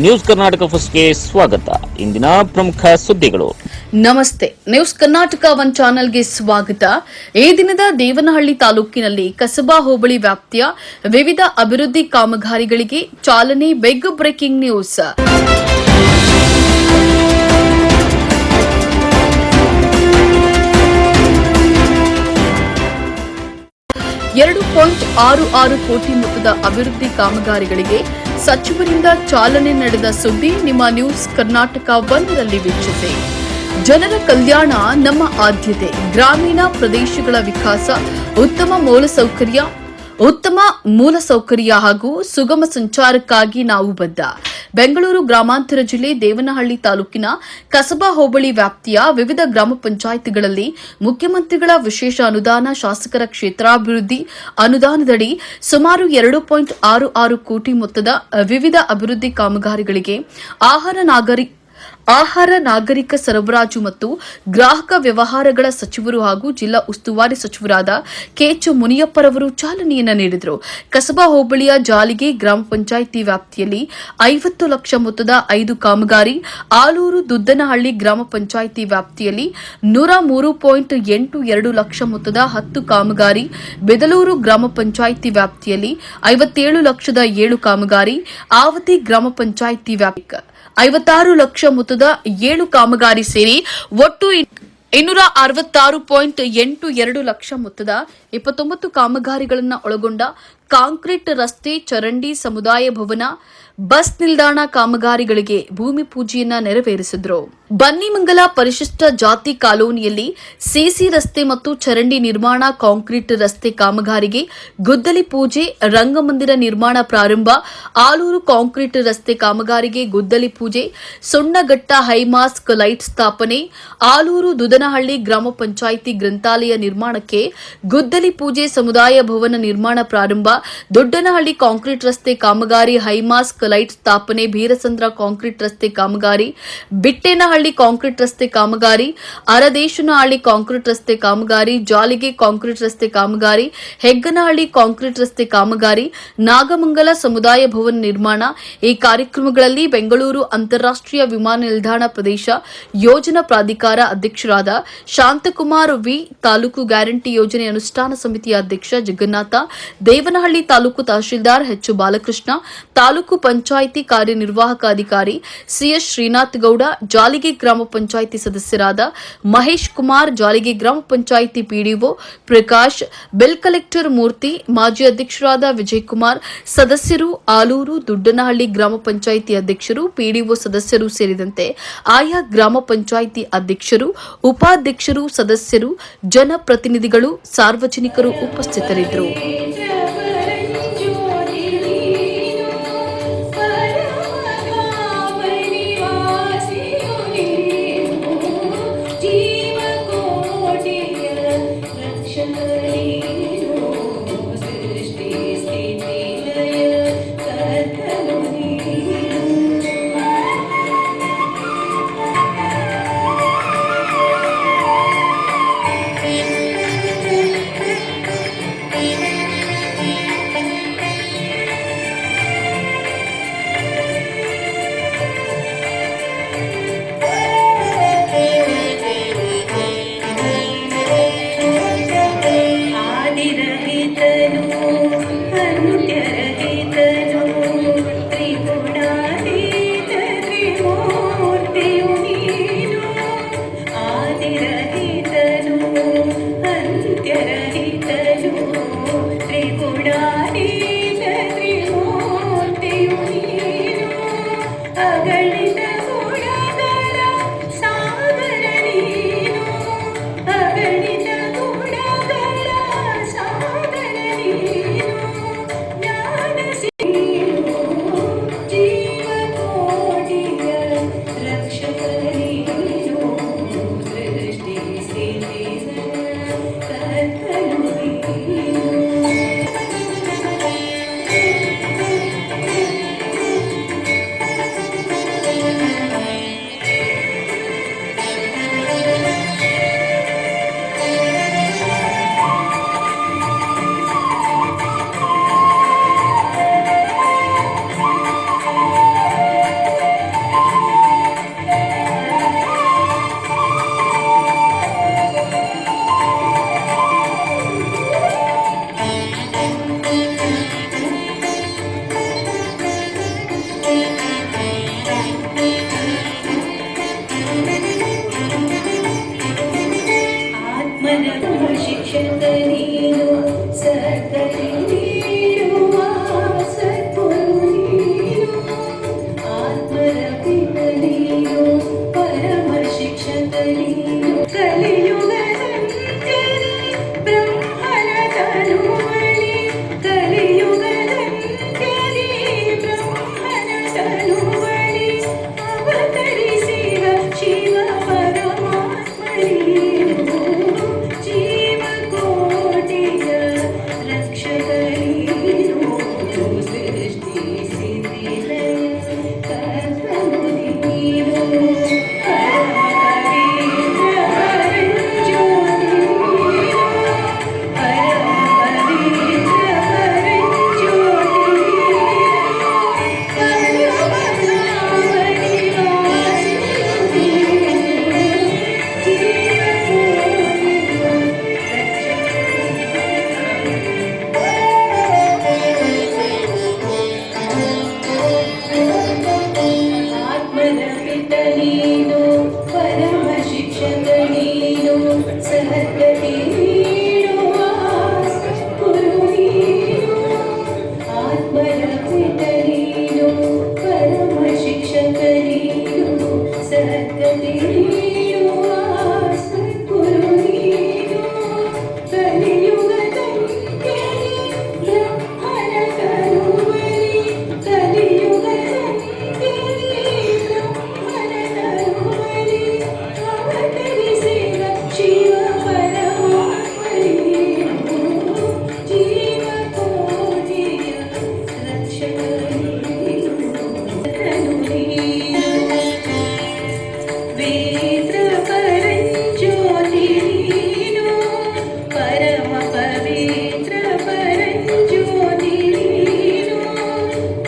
News Karnataka ಫಸ್ಟ್ಗೆ ಸ್ವಾಗತ. ಇಂದಿನ ಪ್ರಮುಖ ಸುದ್ದಿಗಳು. ನಮಸ್ತೆ, ನ್ಯೂಸ್ ಕರ್ನಾಟಕ ಒನ್ ಚಾನೆಲ್ಗೆ ಸ್ವಾಗತ. ಈ ದಿನದ ದೇವನಹಳ್ಳಿ ತಾಲೂಕಿನಲ್ಲಿ ಕಸಬಾ ಹೋಬಳಿ ವ್ಯಾಪ್ತಿಯ ವಿವಿಧ ಅಭಿವೃದ್ಧಿ ಕಾಮಗಾರಿಗಳಿಗೆ ಚಾಲನೆ. Big breaking news. 2.66 ಕೋಟಿ ಮೊತ್ತದ ಅಭಿವೃದ್ಧಿ ಕಾಮಗಾರಿಗಳಿಗೆ ಸಚಿವರಿಂದ ಚಾಲನೆ ನಡೆದ ಸುದ್ದಿ ನಿಮ್ಮ ನ್ಯೂಸ್ ಕರ್ನಾಟಕ ಒಂದರಲ್ಲಿ ವೀಕ್ಷಿಸಿ. ಜನರ ಕಲ್ಯಾಣ ನಮ್ಮ ಆದ್ಯತೆ. ಗ್ರಾಮೀಣ ಪ್ರದೇಶಗಳ ವಿಕಾಸ, ಉತ್ತಮ ಮೂಲಸೌಕರ್ಯ ಹಾಗೂ ಸುಗಮ ಸಂಚಾರಕ್ಕಾಗಿ ನಾವು ಬದ್ಧ. ಬೆಂಗಳೂರು ಗ್ರಾಮಾಂತರ ಜಿಲ್ಲೆ ದೇವನಹಳ್ಳಿ ತಾಲೂಕಿನ ಕಸಬಾ ಹೋಬಳಿ ವ್ಯಾಪ್ತಿಯ ವಿವಿಧ ಗ್ರಾಮ ಪಂಚಾಯಿತಿಗಳಲ್ಲಿ ಮುಖ್ಯಮಂತ್ರಿಗಳ ವಿಶೇಷ ಅನುದಾನ, ಶಾಸಕರ ಕ್ಷೇತ್ರಾಭಿವೃದ್ಧಿ ಅನುದಾನದಡಿ ಸುಮಾರು 2.66 ಕೋಟಿ ಮೊತ್ತದ ವಿವಿಧ ಅಭಿವೃದ್ಧಿ ಕಾಮಗಾರಿಗಳಿಗೆ ಆಹಾರ ನಾಗರಿಕ ಸರಬರಾಜು ಮತ್ತು ಗ್ರಾಹಕ ವ್ಯವಹಾರಗಳ ಸಚಿವರು ಹಾಗೂ ಜಿಲ್ಲಾ ಉಸ್ತುವಾರಿ ಸಚಿವರಾದ ಕೆಎಚ್ ಮುನಿಯಪ್ಪರವರು ಚಾಲನೆಯನ್ನು ನೀಡಿದರು. ಕಸಬಾ ಹೋಬಳಿಯ ಜಾಲಿಗೆ ಗ್ರಾಮ ಪಂಚಾಯಿತಿ ವ್ಯಾಪ್ತಿಯಲ್ಲಿ 50 ಲಕ್ಷ ಮೊತ್ತದ 5 ಕಾಮಗಾರಿ, ಆಲೂರು ದುದ್ದನಹಳ್ಳಿ ಗ್ರಾಮ ಪಂಚಾಯಿತಿ ವ್ಯಾಪ್ತಿಯಲ್ಲಿ 103.82 ಲಕ್ಷ ಮೊತ್ತದ 10 ಕಾಮಗಾರಿ, ಬೆದಲೂರು ಗ್ರಾಮ ಪಂಚಾಯಿತಿ ವ್ಯಾಪ್ತಿಯಲ್ಲಿ 57 ಲಕ್ಷದ 7 ಕಾಮಗಾರಿ, ಆವತಿ ಗ್ರಾಮ ಪಂಚಾಯಿತಿ ವ್ಯಾಪ್ತಿ 56 ಲಕ್ಷ ಮೊತ್ತದ 7 ಕಾಮಗಾರಿ ಸೇರಿ ಒಟ್ಟು 266.82 ಲಕ್ಷ ಮೊತ್ತದ 29 ಕಾಮಗಾರಿಗಳನ್ನು ಒಳಗೊಂಡ ಕಾಂಕ್ರೀಟ್ ರಸ್ತೆ, ಚರಂಡಿ, ಸಮುದಾಯ ಭವನ, ಬಸ್ ನಿಲ್ದಾಣ ಕಾಮಗಾರಿಗಳಿಗೆ ಭೂಮಿ ಪೂಜೆಯನ್ನ ನೆರವೇರಿಸಿದರು. ಬನ್ನಿಮಂಗಲ ಪರಿಶಿಷ್ಟ ಜಾತಿ ಕಾಲೋನಿಯಲ್ಲಿ ಸಿಸಿ ರಸ್ತೆ ಮತ್ತು ಚರಂಡಿ ನಿರ್ಮಾಣ, ಕಾಂಕ್ರೀಟ್ ರಸ್ತೆ ಕಾಮಗಾರಿಗೆ ಗುದ್ದಲಿ ಪೂಜೆ, ರಂಗಮಂದಿರ ನಿರ್ಮಾಣ ಪ್ರಾರಂಭ, ಆಲೂರು ಕಾಂಕ್ರೀಟ್ ರಸ್ತೆ ಕಾಮಗಾರಿಗೆ ಗುದ್ದಲಿ ಪೂಜೆ, ಸುಣ್ಣಘಟ್ಟ ಹೈಮಾಸ್ಕ್ ಲೈಟ್ ಸ್ಥಾಪನೆ, ಆಲೂರು ದುದನಹಳ್ಳಿ ಗ್ರಾಮ ಪಂಚಾಯಿತಿ ಗ್ರಂಥಾಲಯ ನಿರ್ಮಾಣಕ್ಕೆ ಗುದ್ದಲಿ ಪೂಜೆ, ಸಮುದಾಯ ಭವನ ನಿರ್ಮಾಣ ಪ್ರಾರಂಭ, ದೊಡ್ಡನಹಳ್ಳಿ ಕಾಂಕ್ರೀಟ್ ರಸ್ತೆ ಕಾಮಗಾರಿ, ಹೈಮಾಸ್ಕ್ ಲೈಟ್ ಸ್ಥಾಪನೆ, ಬೀರಸಂದ್ರ ಕಾಂಕ್ರೀಟ್ ರಸ್ತೆ ಕಾಮಗಾರಿ, ಬಿಟ್ಟೇನಹಳ್ಳಿ ಕಾಂಕ್ರೀಟ್ ರಸ್ತೆ ಕಾಮಗಾರಿ, ಅರದೇಶನಹಳ್ಳಿ ಕಾಂಕ್ರೀಟ್ ರಸ್ತೆ ಕಾಮಗಾರಿ, ಜಾಲಿಗೆ ಕಾಂಕ್ರೀಟ್ ರಸ್ತೆ ಕಾಮಗಾರಿ, ಹೆಗ್ಗನಹಳ್ಳಿ ಕಾಂಕ್ರೀಟ್ ರಸ್ತೆ ಕಾಮಗಾರಿ, ನಾಗಮಂಗಲ ಸಮುದಾಯ ಭವನ ನಿರ್ಮಾಣ. ಈ ಕಾರ್ಯಕ್ರಮಗಳಲ್ಲಿ ಬೆಂಗಳೂರು ಅಂತಾರಾಷ್ಟ್ರೀಯ ವಿಮಾನ ನಿಲ್ದಾಣ ಪ್ರದೇಶ ಯೋಜನಾ ಪ್ರಾಧಿಕಾರ ಅಧ್ಯಕ್ಷರಾದ ಶಾಂತಕುಮಾರ್ ವಿ, ತಾಲೂಕು ಗ್ಯಾರಂಟಿ ಯೋಜನೆ ಅನುಷ್ಠಾನ ಸಮಿತಿಯ ಅಧ್ಯಕ್ಷ ಜಗನ್ನಾಥ, ದೇವನಹಳ್ಳಿ ತಾಲೂಕು ತಹಶೀಲ್ದಾರ್ ಎಚ್ ಬಾಲಕೃಷ್ಣ, ತಾಲೂಕು ಪಂಚಾಯಿತಿ ಕಾರ್ಯನಿರ್ವಾಹಕ ಅಧಿಕಾರಿ ಸಿಎಸ್ ಶ್ರೀನಾಥ್ ಗೌಡ, ಜಾಲಿಗೆ ಗ್ರಾಮ ಪಂಚಾಯಿತಿ ಸದಸ್ಯರಾದ ಮಹೇಶ್ ಕುಮಾರ್, ಜಾಲಿಗೆ ಗ್ರಾಮ panchayati PDO Prakash, bill collector Murthy, ಮಾಜಿ ಅಧ್ಯಕ್ಷರಾದ ವಿಜಯಕುಮಾರ್, ಸದಸ್ಯರು, ಆಲೂರು ದುಡ್ಡನಹಳ್ಳಿ ಗ್ರಾಮ ಪಂಚಾಯಿತಿ ಅಧ್ಯಕ್ಷರು, ಪಿಡಿಒ ಸದಸ್ಯರು ಸೇರಿದಂತೆ ಆಯಾ ಗ್ರಾಮ ಪಂಚಾಯಿತಿ ಅಧ್ಯಕ್ಷರು, ಉಪಾಧ್ಯಕ್ಷರು, ಸದಸ್ಯರು, ಜನಪ್ರತಿನಿಧಿಗಳು, ಸಾರ್ವಜನಿಕರು ಉಪಸ್ಥಿತರಿದ್ದರು. ನೀನು ಸಕಲಿ ನೀಡುವ ಸದ್ಗುರು ನೀನು ಆತ್ಮರ ಪಿತ ನೀನು ಪರಮ ಶಿಕ್ಷಕ ನೀನು ಕಲಿಯುಗದಂತ್ಯದಿ ಬ್ರಹ್ಮನ ತನುವಳಿ ಕಲಿಯುಗದಂತ್ಯದಿ ಬ್ರಹ್ಮನ ತನುವಳಿ ಅವತರಿಸಿದ ಶಿವ ಪರಮಾತ್ಮ ನೀನು ಜೀವಕೋಟಿಯ ರಕ್ಷಕ ನೀನು ಸೃಷ್ಟಿ ಸ್ಥಿತಿಲಯ ಕರ್ತನು ನೀನು ಪರಮ ಪವಿತ್ರ ಪರಂಜ್ಯೋತಿ ನೀನು ಪರಮ ಪವಿತ್ರ ಪರಂಜ್ಯೋತಿ ನೀನು ಪರಮಧಾಮನಿ ವಾಸಿಯು ಆತ್ಮನ ಪಿತ ನೀನು ಪರಮ ಶಿಕ್ಷಕ ನೀನು ಸಹಗತಿ ನೀಡುವ ಸದ್ಗುರು ನೀನು ಆತ್ಮನ ಪಿತ ನೀನು ಪರಮ ಶಿಕ್ಷಕ ನೀನು ಸಹಗತಿ ನೀಡುವ ಸದ್ಗುರು ನೀನು ಕಲಿಯುಗದಂತ್ಯದಿ ಬ್ರಹ್ಮನ ತನುವಳಿ ಕಲಿಯುಗದಂತ್ಯದಿ ಬ್ರಹ್ಮನ ತನುವಳಿ ಅವತರಿಸಿದ ಶಿವ ಪರಮಾತ್ಮ ನೀನು ಜೀವಕೋಟಿಯ ರಕ್ಷಕ ನೀನು ವೇತ್ರ ಪರಂಜ್ಯೋತಿ ನೀನು ಪರಮ ಪವಿತ್ರ ಪರಂಜ್ಯೋತಿ ನೀನು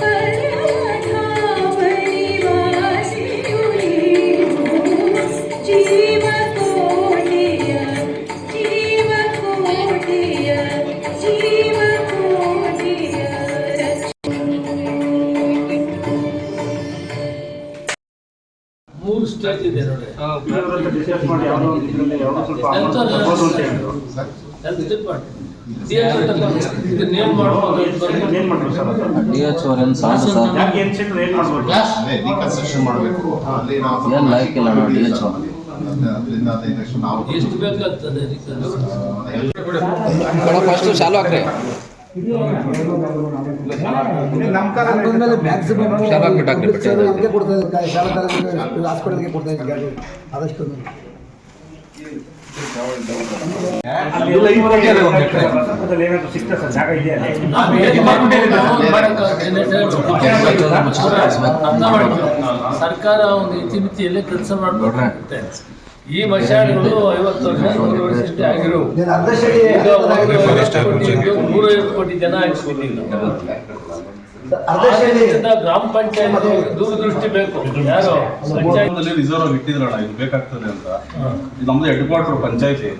ಪರಮಧಾಮನಿ ವಾಸಿಯು ನೀನು ಜೀವಕೋಟಿಯ ಜೀವಕೋಟಿಯ ಜೀವಕೋಟಿಯ ಮೂರು ಸ್ಟೇಜ್ ಇದೆ ನೋಡಿ. ಹೆಲ್ತ್ ಡಿಪಾರ್ಟ್ಮೆಂಟ್ ಇದು ನೇಮ್ ಮಾಡ್ಬೋದು. DH ಅವರೇನು ಸಾಕು ಸರ್ ರೀಕನ್ಸ್ಟ್ರಕ್ಷನ್ ಮಾಡಬೇಕು ಅಲ್ಲಿ ನಾವು ಏನು ಲೈಕ್ ಇಲ್ಲ ನೋಡಿ DH ಅವರು ಅದರಿಂದ ಅದು ಇಂಜೆಕ್ಷನ್ ನಾವು ಎಷ್ಟು ಬೇಕಾಗ್ತದೆ ಫಸ್ಟ್ ಚಾಲು ಹಾಕ್ರಿ ಶಾಲಾ ಬಿಟ್ಟಾಕ್ರಿ ಹಾಸ್ಪಿಟಲ್ಗೆ ಕೊಡ್ತಾ ಇದ್ದೀವಿ ಆದಷ್ಟು ಸರ್ಕಾರ ಒಂದು ಇತಿಮಿತಿಯಲ್ಲಿ ಕೆಲಸ ಮಾಡ್ಬೇಕಾಗುತ್ತೆ. ಈ ಮಶಾನ್ಗಳು 50 ವರ್ಷ 100 ವರ್ಷ ಆಗಿರೋ ಈಗ 150 ಕೋಟಿ ಜನ ಆಗಿಸ್ಬಿಟ್ಟಿಲ್ಲ. ಗ್ರಾಮ ಪಂಚಾಯತ್ ದೂರದೃಷ್ಟಿ ಬೇಕು. ಯಾರು ರಿಸರ್ವ್ ಇಟ್ಟಿದ್ರಲ್ಲ ಇದು ಬೇಕಾಗ್ತದೆ ಅಂತ. ಇದು ನಮ್ದು ಹೆಡ್ ಕ್ವಾರ್ಟರ್ ಪಂಚಾಯತಿ.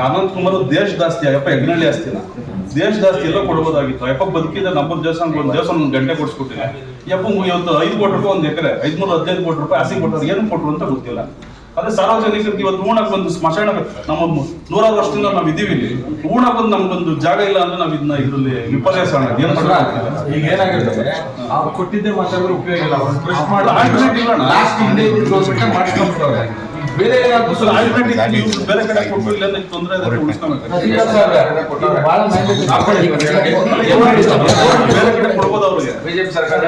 ಅನಂತ್ ಕುಮಾರ್ ದೇಶ ಜಾಸ್ತಿ ಅಯ್ಯಪ್ಪ ಯಜ್ಞಳ್ಳಿ ಆಸ್ತಿನ ದೇಶ ಜಾಸ್ತಿ ಎಲ್ಲ ಕೊಡ್ಬೋದಾಗಿತ್ತು. ಅಯ್ಯಪ್ಪ ಬದುಕಿದ ನಮ್ಮ ದೇವಸ್ಥಾನ ಒಂದು ದೇವಸ್ಥಾನ 1 ಗಂಟೆ ಕೊಡಿಸ್ಕೊಟ್ಟಿಲ್ಲ. ಯಪ್ಪ ಇವತ್ತು 5 ಕೋಟಿ ರೂಪಾಯಿ 1 ಎಕರೆ 515 ಕೋಟಿ ರೂಪಾಯಿ ಆಸೆ ಕೊಟ್ಟರು. ಏನು ಕೊಟ್ಟರು ಅಂತ ಗೊತ್ತಿಲ್ಲ. ಅದೇ ಸಾರ್ವಜನಿಕರಿಗೆ ಇವತ್ತು ಊಣಕ್ಕೆ ಒಂದು ಸ್ಮಶಾನ ನಮ್ಮ 100 ವರ್ಷದಿಂದ ನಾವು ಇದೀವಿ ಇಲ್ಲಿ. ಊಣಕ್ಕೆ ಒಂದು ನಮ್ಗೊಂದು ಜಾಗ ಇಲ್ಲ ಅಂದ್ರೆ ನಾವು ಇದನ್ನ ಇದರಲ್ಲಿ ವಿಪರ್ಯಾಸೋಣ. ಏನು ಈಗ ಏನಾಗಿರ್ತದೆ ಕೊಟ್ಟಿದ್ದೆ ಮಾತಾಡಿದ್ರೆ ಉಪಯೋಗ ಇಲ್ಲ. ಬೇರೆ ಬೇರೆ ಕಡೆ ಕೊಟ್ಟು ಇಲ್ಲ ತೊಂದರೆ ಬೇರೆ ಕಡೆ ಕೊಡ್ಬೋದು ಅವ್ರಿಗೆ. ಬಿಜೆಪಿ ಸರ್ಕಾರ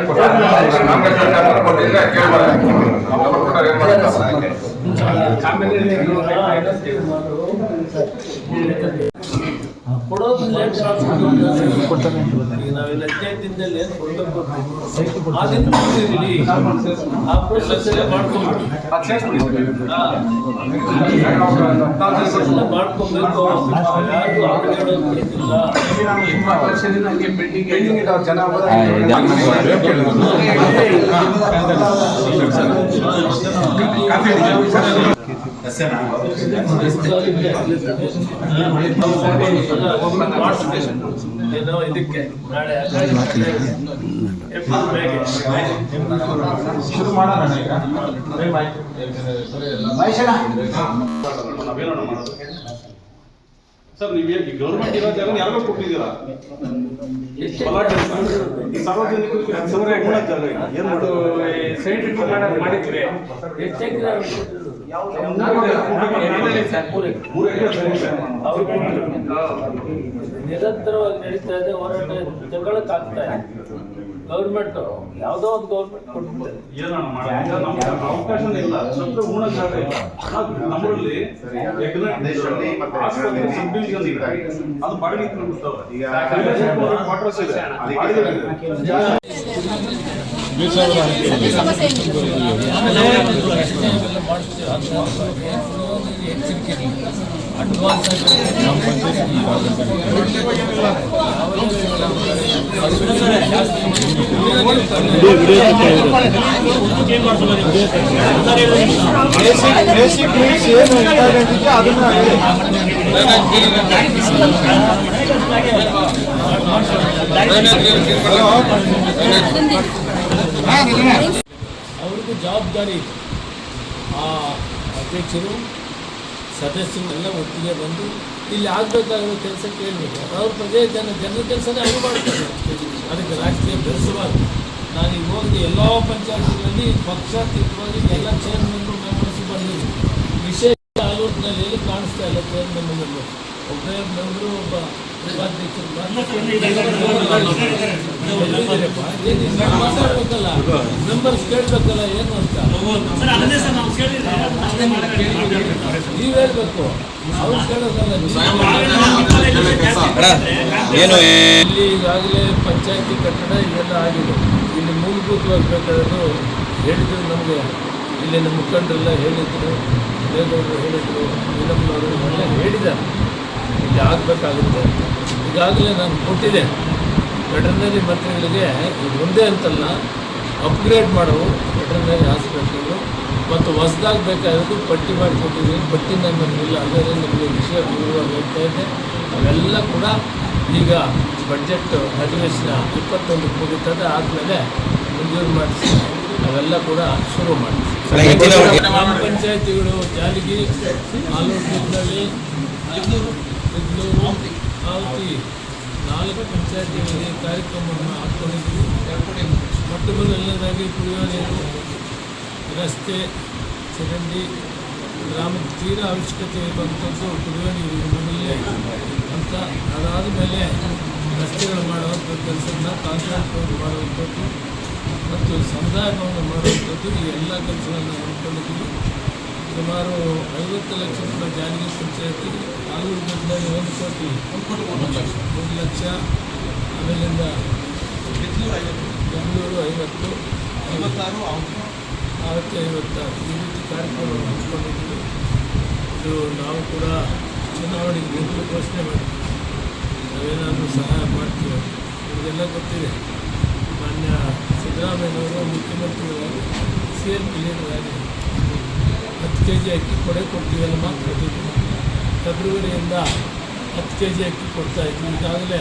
ಕೊಡೋದು ಲೇಟ್ ನಾವೆಲ್ಲ 15 ದಿನದಲ್ಲಿ ಏನು ಕೊಡಬೇಕು ಅದನ್ನು ಆ ಪ್ರೋಸೆಸ್ ಎಲ್ಲ ಮಾಡ್ಕೊಬೇಕು. ಯಾರು ಏನೋ ಇದಕ್ಕೆ ನಾಳೆ ಶುರು ಮಾಡೋಣ ಈಗ. ನಾವೇನೋ ಮಾಡೋದು ಸರ್ ನೀವು ಈ ಗೌರ್ಮೆಂಟ್ ಇರೋ ಜಾಗ ಯಾರಿಗೋ ಕೊಟ್ಟಿದ್ದೀರಾ ಬಲಾಟೆ ಈ ಸಾರ್ವಜನಿಕರಿಗೆ ಸಂಪೂರ್ಣ ಜಾಗ ಇಲ್ಲ. ಏನ್ ಮಾಡೋದು? ಸೈಟ್ ಮಾಡಿದ್ವಿ ನಿರಂತರವಾಗಿ ನಡೀತಾ ಇದೆ ಹೋರಾಟ. ಜಗಳಕ್ಕಾಗ್ತಾ ಇದೆ. ಗೌರ್ಮೆಂಟ್ ಯಾವುದೋ ಒಂದು ಗೌರ್ಮೆಂಟ್ ಕೊಡ್ತಾರೆ. ಏನೋ ನಮ್ಗೆ ಅವಕಾಶನೇ ಇಲ್ಲ. ಸ್ವಲ್ಪ ಉಣ ಜಾಗ ಇಲ್ಲ. ನಮ್ಮಲ್ಲಿ ಆಸ್ಪತ್ರೆ ಸಬ್ ಡಿವಿಷನ್ ಇದೆ, ಅದು ಬಾಡಿಗೆ ಕೊಡ್ತಾವೆ. ಈಗ ಕ್ವಾರ್ಟರ್ಸ್ ಇದೆ, ಬಾಡಿಗೆ ಇದೆ. ಬೇಸಿಕ್ ನೀಡ್ಸ್ ಏನು ಇಂಪಾರ್ಟೆಂಟ್ ಇದೆ ಅದನ್ನ ಅವ್ರಿಗೂ ಜವಾಬ್ದಾರಿ ಇದೆ. ಆ ಅಧ್ಯಕ್ಷರು ಸದಸ್ಯರೆಲ್ಲ ಒಟ್ಟಿಗೆ ಬಂದು ಇಲ್ಲಿ ಆಗಬೇಕಾಗಿರೋ ಕೆಲಸ ಕೇಳಬೇಕು. ಅವ್ರ ಪ್ರದೇಶ ಜನರ ಕೆಲಸನೇ ಅವರು ಮಾಡ್ತಾರೆ. ಅದಕ್ಕೆ ರಾಜಕೀಯ ಬೆಳೆಸಬಾರ್ದು. ನಾನು ಈಗ ಹೋಗಿ ಎಲ್ಲ ಪಂಚಾಯತ್ಗಳಲ್ಲಿ ಪಕ್ಷಾತೀತವಾಗಿ ಎಲ್ಲ ಚೇರ್ಮನ್ರು ಮೆಂಬರ್ಸ್ ಬಂದಿದ್ದೀನಿ. ವಿಶೇಷ ಆಲೋಚನೆಯಲ್ಲಿ ಎಲ್ಲಿ ಕಾಣಿಸ್ತಾ ಇಲ್ಲ ಚೇರ್ಮನ್ ಮೆಂಬರ್. ಒಬ್ಬರೇ ಮೆಂಬರು, ಒಬ್ಬ ಉಪಾಧ್ಯಕ್ಷರು ಮಾತಾಡ್ಬೇಕಲ್ಲ, ಮೆಂಬರ್ಸ್ ಕೇಳಬೇಕಲ್ಲ ಏನು ಅಂತ ನೀವು ಹೇಳ್ಬೇಕು. ಅವ್ರು ಕೇಳೋದಲ್ಲ. ಇಲ್ಲಿ ಈಗಾಗಲೇ ಪಂಚಾಯತಿ ಕಟ್ಟಡ ಇವೆಲ್ಲ ಆಗಿದೆ. ಇಲ್ಲಿ ಮೂಲಭೂತವಾಗಿ ಬೇಕಾದರೂ ಹೇಳಿದ್ರು. ನಮಗೆ ಇಲ್ಲಿನ ಮುಖಂಡರೆಲ್ಲ ಹೇಳಿದ್ರು, ದೇವೇಗೌಡರು ಹೇಳಿದರು, ನೀಲಮ್ಮನವರು ಎಲ್ಲ ಹೇಳಿದ್ದಾರೆ ಇಲ್ಲಿ ಆಗಬೇಕಾಗುತ್ತೆ. ಈಗಾಗಲೇ ನಾನು ಕೊಟ್ಟಿದ್ದೆ ವೆಟರ್ನರಿ ಮಂತ್ರಿಗಳಿಗೆ. ಇದು ಒಂದೇ ಅಂತಲ್ಲ, ಅಪ್ಗ್ರೇಡ್ ಮಾಡೋವು ವೆಟರ್ನರಿ ಹಾಸ್ಪಿಟ್ಲು ಮತ್ತು ಹೊಸದಾಗಿ ಬೇಕಾಗಿರೋದು ಪಟ್ಟಿ ಮಾಡಿಕೊಟ್ಟಿದ್ದೀನಿ. ಪಟ್ಟಿನ ನಮಗಿಲ್ಲ, ಅಂದರೆ ನಿಮಗೆ ವಿಷಯ ವಿವರವಾಗಿ ಹೇಳ್ತಾ ಇದ್ದೆ. ಅವೆಲ್ಲ ಕೂಡ ಈಗ ಬಡ್ಜೆಟ್ ಅಧಿವೇಶನ 21 ಮುಗಿತದೆ, ಆದಮೇಲೆ ಮಂಜೂರು ಮಾಡಿಸಿ ಅವೆಲ್ಲ ಕೂಡ ಶುರು ಮಾಡಿ. ಗ್ರಾಮ ಪಂಚಾಯತಿಗಳು ಜಾಲಿಗಿ, ಆಲೂರು, ಇದ್ಲೂರು, ಆವತಿ 4 ಪಂಚಾಯತಿಗಳಿಗೆ ಕಾರ್ಯಕ್ರಮವನ್ನು ಹಾಕ್ಕೊಂಡಿದ್ವಿ. ಮೊಟ್ಟ ಮೊದಲನೇದಾಗಿ ಕುಡಿಯುವ ನೀರು, ರಸ್ತೆ, ಚರಂಡಿ, ಗ್ರಾಮದ ತೀರಾ ಅವಶ್ಯಕತೆ ಇರುವಂಥದ್ದು ಕುಡಿಯುವ ನೀರು ಮೊದಲೇ ಅಂತ. ಅದಾದ ಮೇಲೆ ರಸ್ತೆಗಳು ಮಾಡುವಂಥ ಕೆಲಸನ ಕಾಂಟ್ರಾಕ್ಟ್ ಮಾಡುವಂಥದ್ದು ಮತ್ತು ಸಮುದಾಯ ಭವನ ಮಾಡುವಂಥದ್ದು, ಈ ಎಲ್ಲ ಕೆಲಸಗಳನ್ನು ಮಾಡ್ಕೊಂಡಿದ್ದೀವಿ. ಸುಮಾರು 50 ಲಕ್ಷ ರೂಪಾಯಿ ಜಾರಿಗೆ ಪಂಚಾಯತಿ, ಆಲೂರು ಗಂಟೆ 1 ಕೋಟಿ 1 ಲಕ್ಷ, ಆಮೇಲಿಂದ ಬೆಂಗಳೂರು 50, 56 ಈ ರೀತಿ ಕಾರ್ಯಕ್ರಮವನ್ನು ಹಮ್ಮಿಕೊಂಡಿದ್ದೀವಿ. ಇದು ನಾವು ಕೂಡ ಚುನಾವಣೆಗೆ ಮೊದಲು ಘೋಷಣೆ ಮಾಡಿದ್ವಿ, ನಾವೇನಾದರೂ ಸಹಾಯ ಮಾಡ್ತೀವಿ. ನಿಮಗೆಲ್ಲ ಗೊತ್ತಿದೆ, ಮಾನ್ಯ ಸಿದ್ದರಾಮಯ್ಯನವರು ಮುಖ್ಯಮಂತ್ರಿಗಳಾಗಿ CM ಲೀಡರಾಗಿ 10 kg ಅಕ್ಕಿ ಕೊಡ್ತೀವಿ ಎಲ್ಲ ಮಾತಾಡಿದ್ವಿ. ಫೆಬ್ರವರಿಯಿಂದ 10 kg ಅಕ್ಕಿ ಕೊಡ್ತಾಯಿದ್ವಿ. ಈಗಾಗಲೇ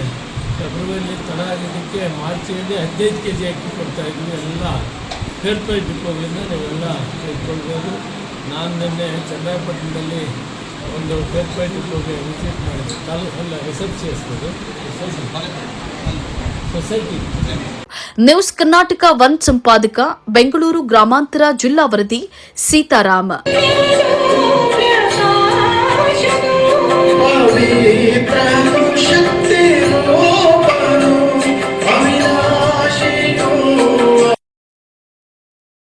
ಫೆಬ್ರವರಿಯಲ್ಲಿ ತಡ ಆಗಿದ್ದಕ್ಕೆ ಮಾರ್ಚಿನಲ್ಲಿ 15 kg ಅಕ್ಕಿ ಕೊಡ್ತಾಯಿದ್ವಿ. ಎಲ್ಲ ಫೇರ್ಪೇಟ್ ಡಿಪೋಗಳಿಂದ ನೀವೆಲ್ಲ ತಿಳ್ಕೊಳ್ಬೋದು. ನಾನು ನಿನ್ನೆ ಚನ್ನರಾಯಪಟ್ಟಣದಲ್ಲಿ ಒಂದು ಫೇರ್ಪೇಟ್ ಡಿಪೋಗೆ ವಿಸಿಟ್ ಮಾಡಿದ್ದೆ. ತಾಲೂಕಲ್ಲ ರಿಸರ್ಚ್ చేస్తుంది ಸೊಸೈಟಿ. ನ್ಯೂಸ್ ಕರ್ನಾಟಕ 1 ಸಂಪಾದಕ, ಬೆಂಗಳೂರು ಗ್ರಾಮಾಂತರ ಜಿಲ್ಲಾ ವರದಿ ಸೀತಾರಾಮ.